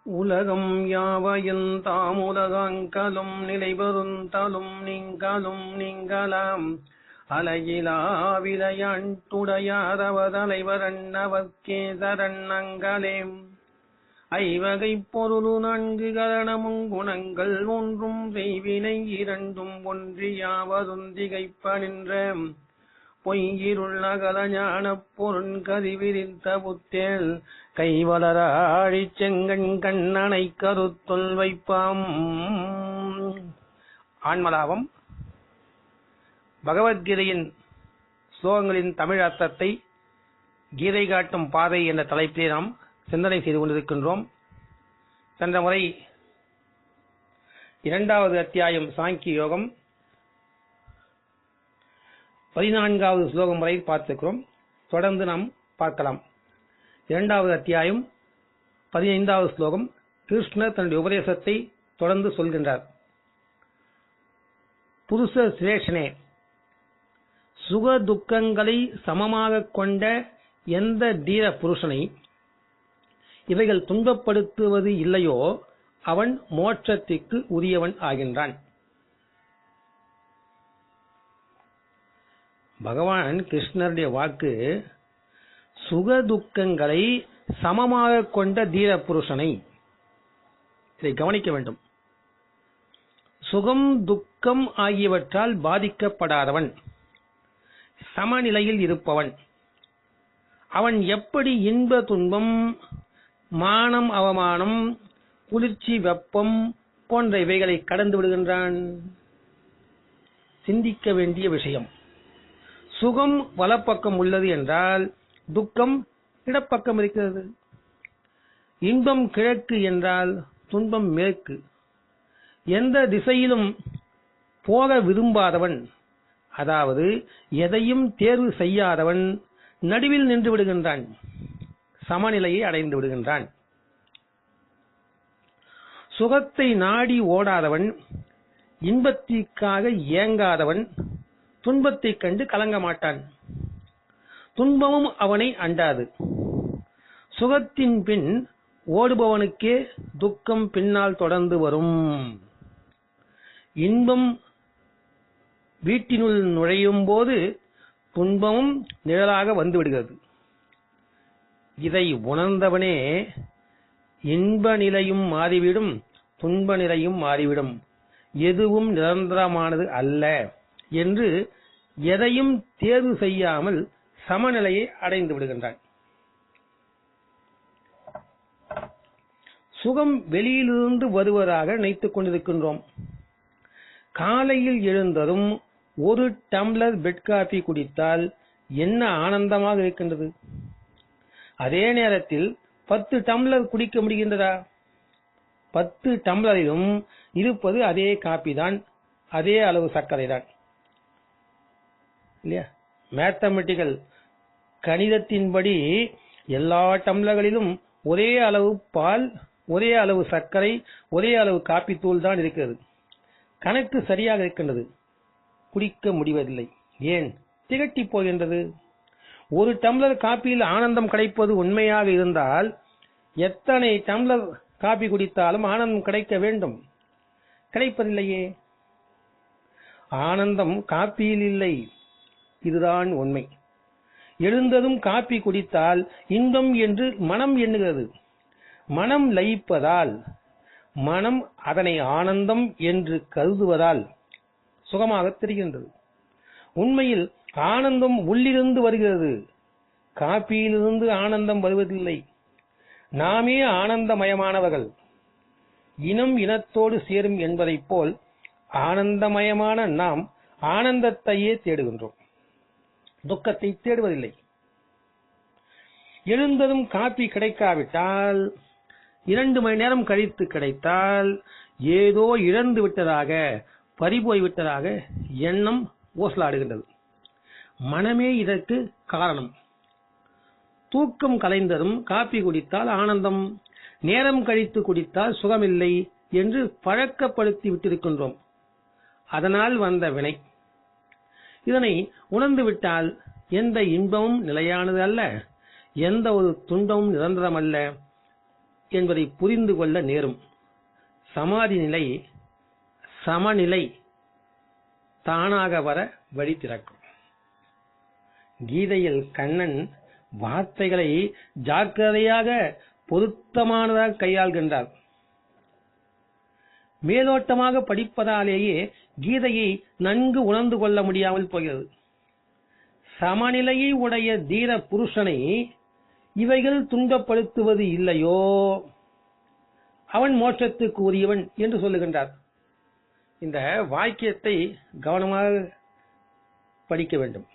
உலகம் யாவையும் தாமுலகாங்கலும் நிலைபெறுந்தலும் நீங்களும் நீங்களாம் அலையிலா விளையாட்டுடையாரவதலைவரன்னவர்க்கே சரணங்களேம். ஐவகைப் பொருளு 4 கரணமும் குணங்கள் 1 செய்வினை 2 ஒன்றியாவதும் திகைப்ப நின்ற பொய்யிருள் அகல ஞானப் பொருண்கதி விரித்த புத்தேல் கைவளராழிச் செங்கண் கண்ணனை கருத்துள் வைப்பாம். ஆன்மலாபம் பகவத்கீதையின் ஸ்லோகங்களின் தமிழ் அர்த்தத்தை கீதை காட்டும் பாதை என்ற தலைப்பிலே நாம் சிந்தனை செய்து கொண்டிருக்கின்றோம். சென்ற முறை 2வது அத்தியாயம் சாங்கிய யோகம் 14வது ஸ்லோகம் வரை பார்த்திருக்கிறோம். தொடர்ந்து நாம் பார்க்கலாம். 2வது அத்தியாயம் 15வது ஸ்லோகம் கிருஷ்ணர் தன்னுடைய உபதேசத்தை தொடர்ந்து சொல்கின்றார். புருஷ சிரேஷனே, சுக துக்கங்களை சமமாக கொண்ட எந்த தீர புருஷனை இவைகள் துன்பப்படுத்துவது இல்லையோ அவன் மோட்சத்திற்கு உரியவன் ஆகின்றான். பகவான் கிருஷ்ணருடைய வாக்கு சுக துக்கங்களை சமமாக கொண்ட தீர புருஷனை, இதை கவனிக்க வேண்டும். சுகம் துக்கம் ஆகியவற்றால் பாதிக்கப்படாதவன், சமநிலையில் இருப்பவன், அவன் எப்படி இன்ப துன்பம், மானம் அவமானம், குளிர்ச்சி வெப்பம் போன்ற இவைகளை கடந்து விடுகின்றான்? சிந்திக்க வேண்டிய விஷயம். சுகம் வலப்பக்கம் உள்ளது என்றால் துக்கம் இடப்பக்கம் இருக்கிறது. இன்பம் கிழக்கு என்றால் துன்பம் மேற்கு. எந்த திசையிலும் போக விரும்பாதவன், அதாவது எதையும் தேர்வு செய்யாதவன் நடுவில் நின்று விடுகின்றான், சமநிலையை அடைந்து விடுகின்றான். சுகத்தை நாடி ஓடாதவன், இன்பத்திற்காக ஏங்காதவன் துன்பத்தைக் கண்டு கலங்க மாட்டான். துன்பமும் அவனை அண்டாது. சுகத்தின் பின் ஓடுபவனுக்கே துக்கம் பின்னால் தொடர்ந்து வரும். இன்பம் வீட்டினுள் நுழையும் போது துன்பமும் நிழலாக வந்துவிடுகிறது. இதை உணர்ந்தவனே இன்ப நிலையும் மாறிவிடும், துன்ப நிலையும் மாறிவிடும், எதுவும் நிரந்தரமானது அல்ல என்று எதையும் தேர்வு செய்யாமல் சமநிலையை அடைந்து விடுகின்றான். சுகம் வெளியிலிருந்து வருவதாக நினைத்துக் கொண்டிருக்கின்றோம். காலையில் எழுந்ததும் 1 டம்ளர் பெட் காபி குடித்தால் என்ன ஆனந்தமாக இருக்கின்றது. அதே நேரத்தில் 10 டம்ளர் குடிக்க முடிகின்றதா? 10 டம்ளரிலும் இருப்பது அதே காபி தான், அதே அளவு சர்க்கரை தான், இல்லையா? மேத்தமெட்டிக்கல் கணிதத்தின்படி எல்லா டம்ளர்களிலும் ஒரே அளவு பால், ஒரே அளவு சர்க்கரை, ஒரே அளவு காபி தூள் தான் இருக்கிறது. கணக்கு சரியாக இருக்கின்றது, குடிக்க முடிவதில்லை. ஏன்? திகட்டி போகின்றது. 1 டம்ளர் காபியில் ஆனந்தம் கிடைப்பது உண்மையாக இருந்தால் எத்தனை டம்ளர் காபி குடித்தாலும் ஆனந்தம் கிடைக்க வேண்டும். கிடைப்பதில்லையே. ஆனந்தம் காபியில் இல்லை, இதுதான் உண்மை. எழுந்ததும் காபி குடித்தால் இன்பம் என்று மனம் எண்ணுகிறது. மனம் லயிப்பதால், மனம் அதனை ஆனந்தம் என்று கருதுவதால் சுகமாக தெரிகின்றது. உண்மையில் ஆனந்தம் உள்ளிருந்து வருகிறது, காபியிலிருந்து ஆனந்தம் வருவதில்லை. நாமே ஆனந்தமயமானவர்கள். இனம் இனத்தோடு சேரும் என்பதைப் போல் ஆனந்தமயமான நாம் ஆனந்தத்தையே தேடுகின்றோம், துக்கத்தை தேடுவதில்லை. எழுந்ததும் காபி கிடைக்காவிட்டால், 2 மணி நேரம் கழித்து கிடைத்தால் ஏதோ இழந்து விட்டதாக, பறிபோய் விட்டதாக எண்ணம் ஊசலாடுகின்றது. மனமே இதற்கு காரணம். தூக்கம் கலைந்ததும் காபி குடித்தால் ஆனந்தம், நேரம் கழித்து குடித்தால் சுகமில்லை என்று பழக்கப்படுத்தி விட்டிருக்கின்றோம். அதனால் வந்த வினை. இதனை உணர்ந்துவிட்டால் எந்த இன்பமும் நிலையானது அல்ல, எந்த ஒரு துன்பமும் நிரந்தரமல்ல, என்பதை புரிந்து கொள்ள நேரும். சமாதி நிலை, சமநிலை தானாக வர வழி திறக்கும். கீதையில் கண்ணன் வார்த்தைகளை ஜாக்கிரதையாக பொருத்தமானதாக கையாள்கின்றார். மேலோட்டமாக படிப்பதாலேயே கீதையை நன்கு உணர்ந்து கொள்ள முடியாமல் போகிறது. சமநிலையை உடைய தீர புருஷனை இவைகள் துன்பப்படுத்துவது இல்லையோ அவன் மோட்சத்துக்கு உரியவன் என்று சொல்லுகின்றார். இந்த வாக்கியத்தை கவனமாக படிக்க வேண்டும்.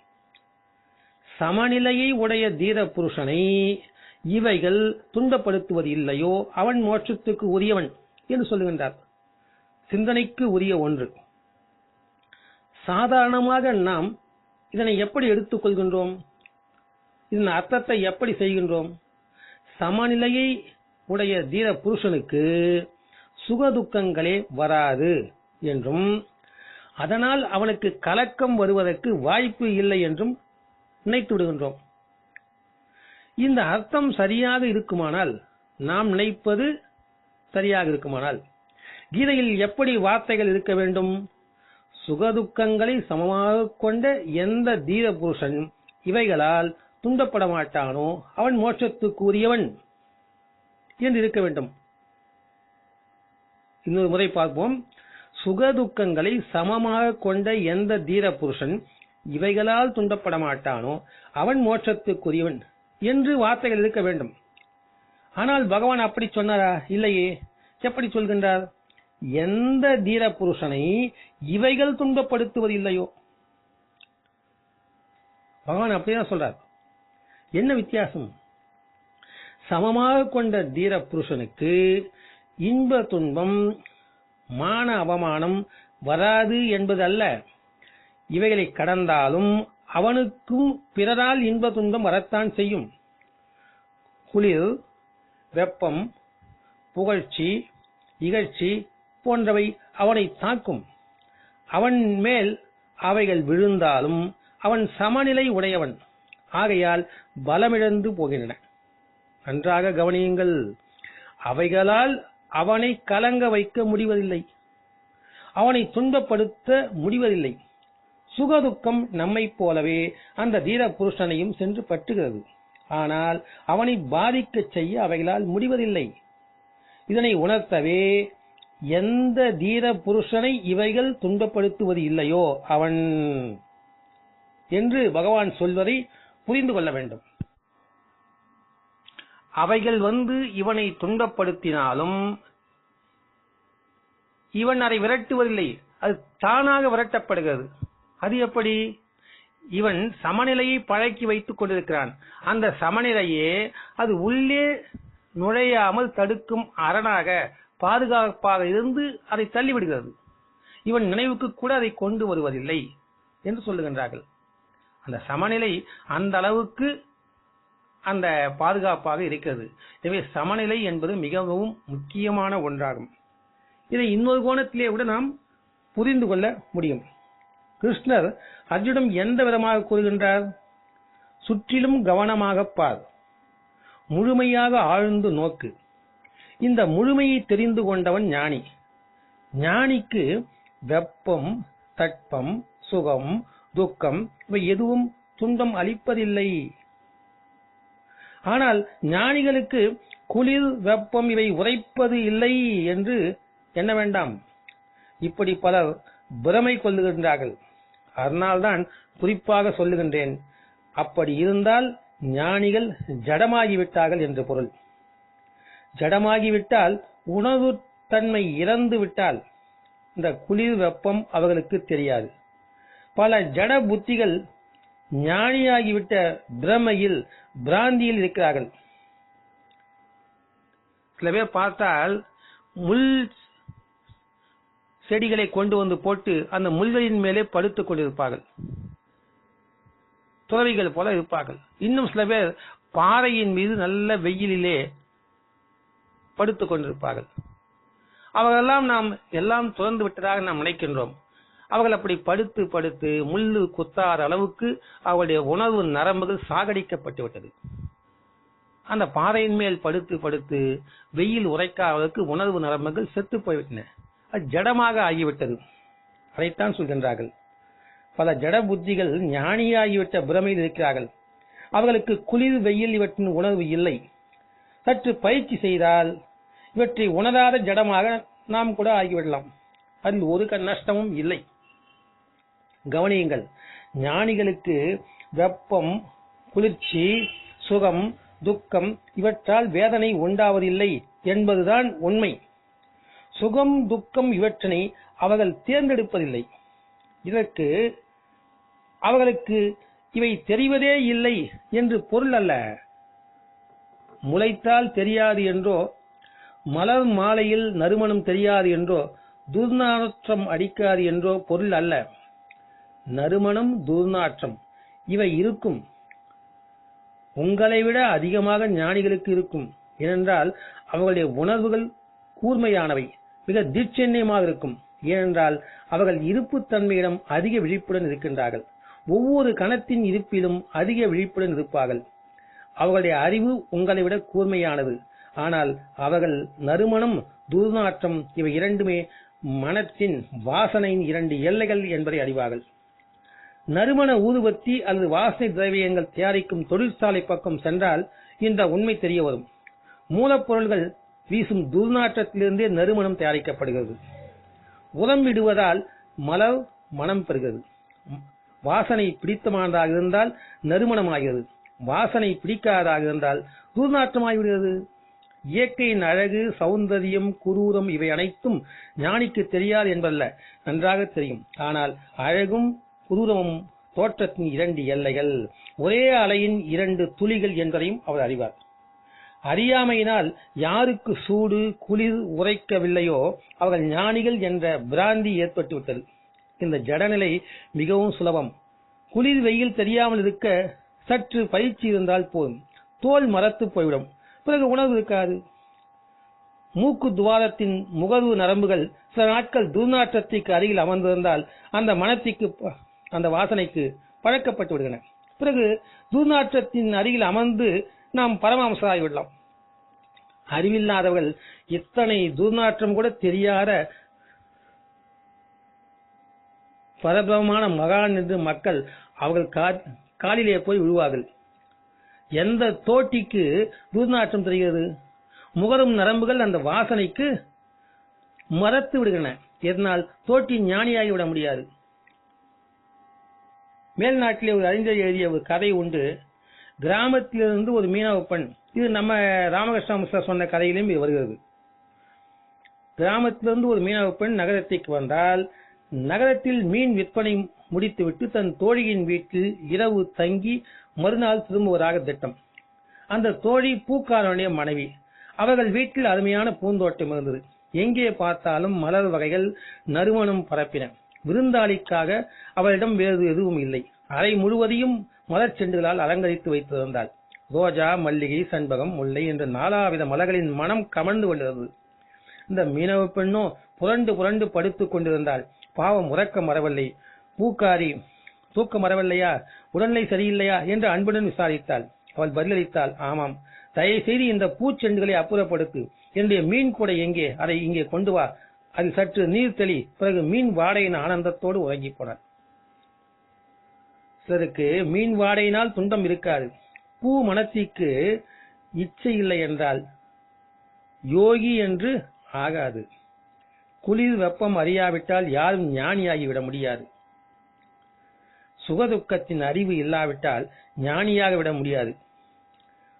சமநிலையை உடைய தீர புருஷனை இவைகள் துன்பப்படுத்துவது இல்லையோ அவன் மோட்சத்துக்கு உரியவன் என்று சொல்லுகின்றார். சிந்தனைக்கு உரிய ஒன்று. சாதாரணமாக நாம் இதனை எப்படி எடுத்துக் கொள்கின்றோம்? இதன் அர்த்தத்தை எப்படி செய்கின்றோம்? சமநிலையை உடைய தீர புருஷனுக்கு சுகதுக்கங்களே வராது என்றும் அதனால் அவனுக்கு கலக்கம் வருவதற்கு வாய்ப்பு இல்லை என்றும் நினைத்து விடுகின்றோம். இந்த அர்த்தம் சரியாக இருக்குமானால், நாம் நினைப்பது சரியாக இருக்குமானால், கீதையில் எப்படி வார்த்தைகள் இருக்க வேண்டும்? சுகதுக்கங்களை சமமாக கொண்ட எந்த தீர புருஷன் இவைகளால் துன்பப்பட மாட்டானோ அவன் மோட்சத்துக்கு உரியவன் என்று இருக்க வேண்டும். இன்னொரு முறை பார்ப்போம். சுகதுக்கங்களை சமமாக கொண்ட எந்த தீர புருஷன் இவைகளால் துன்பப்பட மாட்டானோ அவன் மோட்சத்துக்குரியவன் என்று வார்த்தைகள் இருக்க வேண்டும். ஆனால் பகவான் அப்படி சொன்னாரா? இல்லையே. எப்படி சொல்கின்றார்? எந்த தீர புருஷனை இவைகள் துன்பப்படுத்துவது இல்லையோ. பகவான் அப்படிதான் சொல்றார். என்ன வித்தியாசம்? சமமாக கொண்ட தீர புருஷனுக்கு இன்ப துன்பம், மான அவமானம் வராது என்பது அல்ல. இவைகளை கடந்தாலும் அவனுக்கும் பிறரால் இன்ப துன்பம் வரத்தான் செய்யும். குளிர், வெப்பம், புகழ்ச்சி, இகழ்ச்சி போன்றவை அவனை தாக்கும். அவன் மேல் அவைகள் விழுந்தாலும் அவன் சமநிலை உடையவன். ஆகையால் பலமிழந்து போகின்றன. நன்றாக கவனியுங்கள். அவைகளால் அவனை கலங்க வைக்க முடிவதில்லை, அவனை துன்பப்படுத்த முடிவதில்லை. சுகதுக்கம் நம்மைப் போலவே அந்த தீர புருஷனையும் சென்று பற்றுகிறது. ஆனால் அவனை பாதிக்க செய்ய அவைகளால் முடிவதில்லை. இதனை உணர்த்தவே எந்த தீர புருஷனை இவைகள் துன்பப்படுத்துவது இல்லையோ அவன் என்று பகவான் சொல்வதை புரிந்து கொள்ள வேண்டும். அவைகள் வந்து இவனை துன்பப்படுத்தினாலும் இவன் அதை விரட்டுவதில்லை, அது தானாக விரட்டப்படுகிறது. அது எப்படி? இவன் சமநிலையை பழக்கி வைத்துக் கொண்டிருக்கிறான். அந்த சமநிலையே அது உள்ளே நுழையாமல் தடுக்கும் அரணாக, பாதுகாப்பாக இருந்து அதை தள்ளிவிடுகிறது. இவன் நினைவுக்கு கூட அதை கொண்டு வருவதில்லை என்று சொல்லுகின்றார்கள். அந்த சமநிலை அந்த அளவுக்கு அந்த பாதுகாப்பாக இருக்கிறது. எனவே சமநிலை என்பது மிகவும் முக்கியமான ஒன்றாகும். இதை இன்னொரு கோணத்திலே கூட நாம் புரிந்து கொள்ள முடியும். கிருஷ்ணர் அர்ஜுனிடம் எந்த விதமாக கூறுகின்றார்? சுற்றிலும் கவனமாக பார், முழுமையாக ஆழ்ந்து நோக்கு. இந்த முழுமையை தெரிந்து கொண்டவன் ஞானி. ஞானிக்கு வெப்பம், தட்பம், சுகம், துக்கம் இவை எதுவும் துன்பம் அளிப்பதில்லை. ஆனால் ஞானிகளுக்கு குளிர், வெப்பம் இவை உரைப்பது இல்லை என்று எண்ண வேண்டாம். இப்படி பலர் பிரமை கொள்ளுகின்றார்கள். அதனால்தான் குறிப்பாக சொல்லுகின்றேன், அப்படி இருந்தால் ஞானிகள் ஜடமாகிவிட்டார்கள் என்று பொருள். ஜடமாகிவிட்டால், உணர்வு தன்மை இறந்து விட்டால் இந்த குளிர் வெப்பம் அவர்களுக்கு தெரியாது. பல ஜட புத்திகள் ஞானியாகிவிட்ட பிரமையில், பிராந்தியில் இருக்கிறார்கள். சில பேர் பார்த்தால் முள் செடிகளை கொண்டு வந்து போட்டு அந்த முள்களின் மேலே படுத்துக் கொண்டிருப்பார்கள், துறவிகள் போல இருப்பார்கள். இன்னும் சில பேர் பாறையின் மீது நல்ல வெயிலிலே படுத்துக் கொண்டிருப்பார்கள். அவர்களெல்லாம் நாம் எல்லாம் துறந்து விட்டதாக நாம் நினைக்கின்றோம். அவர்கள் அப்படி படுத்து படுத்து முள்ளு குத்தாத அளவுக்கு அவருடைய உணர்வு நரம்புகள் சாகடிக்கப்பட்டு விட்டது. அந்த பாறையின் மேல் படுத்து படுத்து வெயில் உரைக்காதற்கு உணர்வு நரம்புகள் செத்து போய்விட்டன. அது ஜடமாக ஆகிவிட்டது. அதைத்தான் சொல்கின்றார்கள். பல ஜட புத்திகள் ஞானியாகிவிட்ட பிரமையில் இருக்கிறார்கள். அவர்களுக்கு குளிர் வெயில் இவற்றின் உணர்வு இல்லை. சற்று பயிற்சி செய்தால் இவற்றை உணராத ஜடமாக நாம் கூட ஆகிவிடலாம். அதில் ஒரு நஷ்டமும் இல்லை. கவனியுங்கள், ஞானிகளுக்கு வெப்பம், குளிர்ச்சி, சுகம், துக்கம் இவற்றால் வேதனை உண்டாவதில்லை என்பதுதான் உண்மை. சுகம், துக்கம் இவற்றினை அவர்கள் தேர்ந்தெடுப்பதில்லை. இதற்கு அவர்களுக்கு இவை தெரிவதே இல்லை என்று பொருள் அல்ல. முளைத்தால் தெரியாது என்றோ, மலர் மாலையில் நறுமணம் தெரியாது என்றோ, துர்நாற்றம் அடிக்காது என்றோ பொருள் அல்ல. நறுமணம், துர்நாற்றம் இவை இருக்கும். உங்களை விட அதிகமாக ஞானிகளுக்கு இருக்கும். ஏனென்றால் அவர்களுடைய உணர்வுகள் கூர்மையானவை, மிக தீட்சண்யமாக இருக்கும். ஏனென்றால் அவர்கள் இருப்பு தன்மையிடம் அதிக விழிப்புடன் இருக்கின்றார்கள். ஒவ்வொரு கணத்தின் இருப்பிலும் அதிக விழிப்புடன் இருப்பார்கள். அவர்களுடைய அறிவு உங்களை விட கூர்மையானது. ஆனால் அவர்கள் நறுமணம், துர்நாற்றம் இவை இரண்டுமே மனத்தின் வாசனையின் 2 எல்லைகள் என்பதை அறிவார்கள். நறுமண ஊதுபத்தி அல்லது வாசனை திரவியங்கள் தயாரிக்கும் தொழிற்சாலை பக்கம் சென்றால் இந்த உண்மை தெரிய வரும். மூலப்பொருள்கள் வீசும் துர்நாற்றத்திலிருந்தே நறுமணம் தயாரிக்கப்படுகிறது. உரம்பிடுவதால் மலர் மனம் பெறுகிறது. வாசனை பிடித்தமானதாக இருந்தால் நறுமணமாகிறது. வாசனை பிடிக்காததாக இருந்தால் துர்நாற்றமாகிவிடுகிறது. இயற்கையின் அழகு, சௌந்தரியம், குரூரம் இவை அனைத்தும் ஞானிக்கு தெரியாது என்பதல்ல, நன்றாக தெரியும். ஆனால் அழகும் குரூரமும் தோற்றத்தின் 2 எல்லைகள், ஒரே அலையின் 2 துளிகள் என்பதையும் அவர் அறிவார். அறியாமையினால் யாருக்கு சூடு, குளிர் உரைக்கவில்லையோ அவர்கள் ஞானிகள் என்ற பிராந்தி ஏற்பட்டுவிட்டது. இந்த ஜடநிலை மிகவும் சுலபம். குளிர் வெயில் தெரியாமல் இருக்க சற்று பயிற்சி இருந்தால் போதும். தோல் மரத்து போய்விடும். பிறகு உணர்வு இருக்காது. மூக்கு துவாரத்தின் முகர்வு நரம்புகள் சில நாட்கள் துர்நாற்றத்திற்கு அருகில் அமர்ந்திருந்தால் அந்த மனத்திற்கு, அந்த வாசனைக்கு பழக்கப்பட்டு விடுகின்றன. பிறகு துர்நாற்றத்தின் அருகில் அமர்ந்து நாம் பரமாம்சராகிவிடலாம். அறிவில்லாதவர்கள் இத்தனை துர்நாற்றம் கூட தெரியாத பரபிரமமான மகான் என்று மக்கள் அவர்கள் காலிலே போய் விழுவார்கள். எந்த தோட்டிக்கு துர்நாற்றம் தெரிகிறது? முகரும் நரம்புகள் அந்த வாசனைக்கு மறத்து விடுகின்றன. இதனால் தோட்டி ஞானியாகி விட முடியாது. மேல்நாட்டிலே ஒரு அறிஞர் எழுதிய ஒரு கதை உண்டு. கிராமத்திலிருந்து ஒரு மீனவ பெண், இது நம்ம ராமகிருஷ்ண மிஸ்ரர் சொன்ன கதையிலும் இது வருகிறது. கிராமத்திலிருந்து ஒரு மீனவ பெண் நகரத்திற்கு வந்தால், நகரத்தில் மீன் விற்பனை முடித்துவிட்டு தன் தோழியின் வீட்டில் இரவு தங்கி மறுநாள் திரும்புவதாக திட்டம். அந்த தோழி பூக்காரனுடைய மனைவி. அவர்கள் வீட்டில் அருமையான பூந்தோட்டம் இருந்தது. எங்கே பார்த்தாலும் மலர் வகைகள் நறுமணம் பரப்பின. விருந்தாளிக்காக அவளிடம் வேறு எதுவும் இல்லை. அறை முழுவதையும் மலர் செண்டுகளால் அலங்கரித்து வைத்திருந்தாள். ரோஜா, மல்லிகை, சண்பகம், முல்லை என்ற 4 வித மலர்களின் மனம் கமழ்ந்து கொண்டிருந்தது. இந்த மீனவ பெண்ணோ புரண்டு புரண்டு படுத்துக் கொண்டிருந்தாள். பாவம், உறக்கம் வரவில்லை. பூக்காரி, தூக்கம் வரவில்லையா, உடல்நிலை சரியில்லையா என்று அன்புடன் விசாரித்தாள். அவள் பதிலளித்தாள், ஆமாம், தயவு செய்து இந்த பூச்செண்டுகளை அப்புறப்படுத்து. என்னுடைய மீன் கூட எங்கே? அதை இங்கே கொண்டு வா. அதில் சற்று நீர் தெளி. பிறகு மீன் வாடையின் ஆனந்தத்தோடு உறங்கி போனாள். சிலருக்கு மீன் வாடையினால் துன்பம் இருக்காது. பூ மனத்திற்கு இச்சை இல்லை என்றால் யோகி என்று ஆகாது. குளிர் வெப்பம் அறியாவிட்டால் யாரும் ஞானியாகிவிட முடியாது. சுகதுக்கத்தின் அறிவு இல்லாவிட்டால் ஞானியாக விட முடியாது.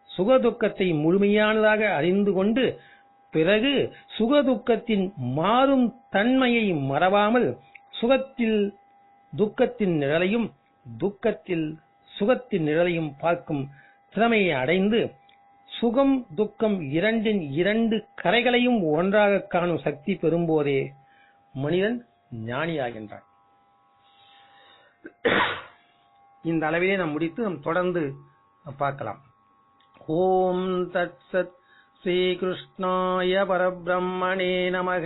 சுகதுக்கத்தை முழுமையானதாக அறிந்து கொண்டு பிறகு சுகதுக்கத்தின் மாறும் தன்மையை மறவாமல் சுகத்தில் துக்கத்தின் நிழலையும் துக்கத்தில் சுகத்தின் நிழலையும் பார்க்கும் திறமையை அடைந்து சுகம் துக்கம் இரண்டின் 2 கரைகளையும் ஒன்றாக காணும் சக்தி பெறும்போதே மனிதன் ஞானியாகின்றான். இந்த அளவிலே நாம் முடித்து நாம் தொடர்ந்து பார்க்கலாம். ஓம் தத் சத். ஸ்ரீ கிருஷ்ணாய பரபிரம்மணே நமக.